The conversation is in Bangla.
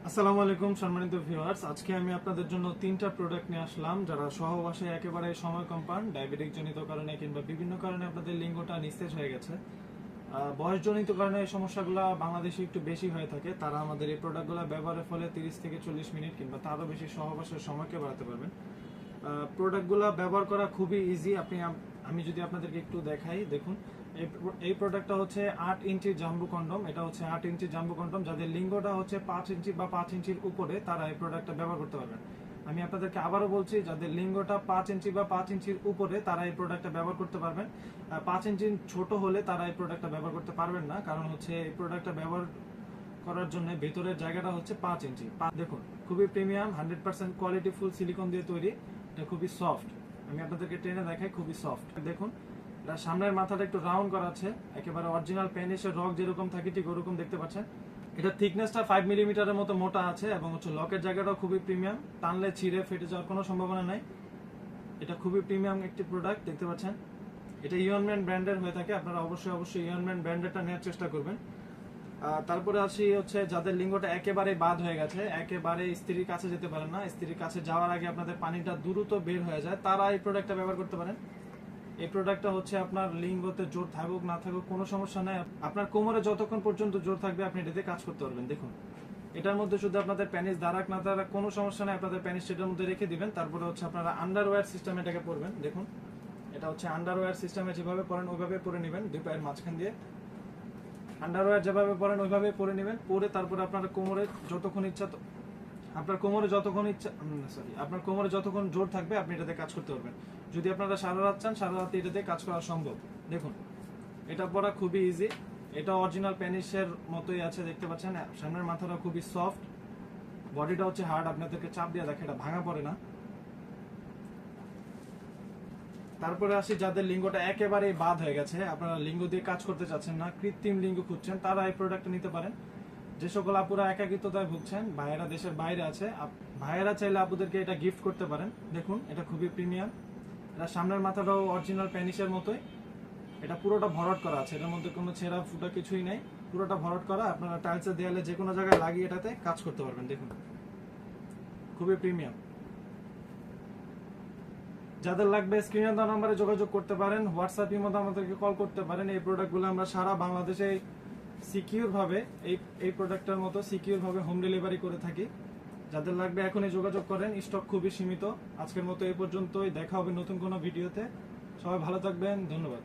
আসসালামু আলাইকুম সম্মানিত ভিউয়ার্স, আজকে আমি আপনাদের জন্য তিনটা প্রোডাক্ট নিয়ে আসলাম যারা সহবাসে একেবারে সময় কম পান, ডায়াবেটিক জনিত কারণে কিংবা বিভিন্ন কারণে আপনাদের লিঙ্গটা নিস্তেজ হয়ে গেছে। বয়সজনিত কারণে এই সমস্যাগুলো বাংলাদেশে একটু বেশি হয়ে থাকে। তারা আমাদের এই প্রোডাক্টগুলো ব্যবহারের ফলে 30 থেকে 40 মিনিট কিংবা তারও বেশি সহবাসের সময়কে বাড়াতে পারবেন। প্রোডাক্টগুলো ব্যবহার করা খুবই ইজি। আমি যদি আপনাদেরকে একটু দেখাই, দেখুন এই প্রোডাক্টটা হচ্ছে 8 ইঞ্চি জাম্বো কন্ডম। এটা হচ্ছে 8 ইঞ্চি জাম্বো কন্ডম। যাদের লিঙ্গটা হচ্ছে 5 ইঞ্চি বা 5 ইঞ্চির উপরে তারা এই প্রোডাক্টটা ব্যবহার করতে পারবেন। আমি আপনাদেরকে আবারও বলছি, যাদের লিঙ্গটা 5 ইঞ্চি বা 5 ইঞ্চির উপরে তারা এই প্রোডাক্টটা ব্যবহার করতে পারবেন। 5 ইঞ্চি ছোট হলে তারা এই প্রোডাক্টটা ব্যবহার করতে পারবেন না, কারণ হচ্ছে এই প্রোডাক্টটা ব্যবহার করার জন্য ভেতরের জায়গাটা হচ্ছে 5 ইঞ্চি। দেখুন, খুবই প্রিমিয়াম 100% কোয়ালিটি ফুল সিলিকন দিয়ে তৈরি। এটা খুবই সফট। আমি আপনাদেরকে টেনে দেখাই, খুবই সফট। দেখুন, এটা সামনের মাথাটা একটু রাউন্ড করা আছে, একেবারে অরিজিনাল পেনিসের রক যেরকম থাকে ঠিক ওরকম দেখতে পাচ্ছেন। এটা থিকনেসটা 5 মিলিমিটারের মতো মোটা আছে এবং হচ্ছে লকের জায়গাটাও খুবই প্রিমিয়াম। টানলে ছিঁড়ে ফেটে যাওয়ার কোনো সম্ভাবনা নাই। এটা খুবই প্রিমিয়াম একটি প্রোডাক্ট, দেখতে পাচ্ছেন। এটা ইয়নম্যান ব্র্যান্ডের হয়ে থাকে। আপনারা অবশ্যই ইয়নম্যান ব্র্যান্ডেরটা নেওয়ার চেষ্টা করবেন। তারপরে আসি হচ্ছে যাদের লিঙ্গটা একেবারে বাদ হয়ে গেছে, একেবারে স্ত্রীর কাছে যেতে পারেন না, স্ত্রীর কাছে যাওয়ার আগে আপনাদের পানিটা দ্রুত বের হয়ে যায়, তারা এই প্রোডাক্টটা ব্যবহার করতে পারেন। এই প্রোডাক্টটা হচ্ছে আপনার লিঙ্গতে জোর থাকুক না থাকুক কোনো সমস্যা নাই। আপনার কোমরে যতক্ষণ পর্যন্ত জোর থাকবে আপনি এটাতে কাজ করতে পারবেন। দেখুন, এটার মধ্যে শুধু আপনাদের প্যানিস দাঁড়াক না দাঁড়াক কোনো সমস্যা নাই, আপনাদের প্যানিস এটার মধ্যে রেখে দিবেন। তারপরে হচ্ছে আপনারা আন্ডারওয়্যার সিস্টেমে এটাকে পরবেন। দেখুন, এটা হচ্ছে আন্ডারওয়্যার সিস্টেমে যেভাবে পরেন ওইভাবে পরে নেবেন, দুই পায়ের মাঝখান দিয়ে আন্ডারওয়্যার যেভাবে পরেন ওইভাবে পরে নেবেন। পরে তারপরে আপনার কোমরে যতক্ষণ ইচ্ছা আপনার কোমরে যতক্ষণ জোর থাকবে আপনি এটাতে কাজ করতে পারবেন। যদি আপনারা সারা রাত চান, সারা রাতে এটাতে কাজ করা সম্ভব। দেখুন, এটা পরা খুবই ইজি। এটা অরিজিনাল প্যানিসের মতোই আছে, দেখতে পাচ্ছেন। সামনের মাথাটা খুবই সফট, বডিটা হচ্ছে হার্ড। আপনাদেরকে চাপ দিয়ে দেখে এটা ভাঙা পড়ে না। তারপরে আসি যাদের লিঙ্গটা একেবারেই বাদ হয়ে গেছে, আপনারা লিঙ্গ দিয়ে কাজ করতে চাচ্ছেন না, কৃত্রিম লিঙ্গ খুঁজছেন, তারা এই প্রোডাক্টটা নিতে পারেন। যে সকল আপুরা একাকিত্বতায় ভুগছেন, ভাইয়েরা দেশের বাইরে আছে, ভাইয়েরা চাইলে আপুদেরকে এটা গিফট করতে পারেন। দেখুন, এটা খুবই প্রিমিয়াম। এটা সামনের মাথাটাও অরিজিনাল প্যানিসের মতোই। এটা পুরোটা ভরাট করা আছে, এটার মধ্যে কোনো ছেঁড়া ফুটা কিছুই নাই, পুরোটা ভরাট করা। আপনারা টাইলসের দেয়ালে যে কোনো জায়গায় লাগিয়ে এটাতে কাজ করতে পারবেন। দেখুন, খুবই প্রিমিয়াম। যাদের লাগবে স্ক্রিনে দেওয়া নাম্বারে যোগাযোগ করতে পারেন, হোয়াটসঅ্যাপের মধ্যে আমাদেরকে কল করতে পারেন। এই প্রোডাক্টগুলো আমরা সারা বাংলাদেশে সিকিউর ভাবে এই প্রোডাক্টের মতো সিকিউর ভাবে হোম ডেলিভারি করে থাকি। যাদের লাগবে এখনই যোগাযোগ করেন, স্টক খুবই সীমিত। আজকের মতো এই পর্যন্তই, দেখা হবে নতুন কোনো ভিডিওতে। সবাই ভালো থাকবেন, ধন্যবাদ।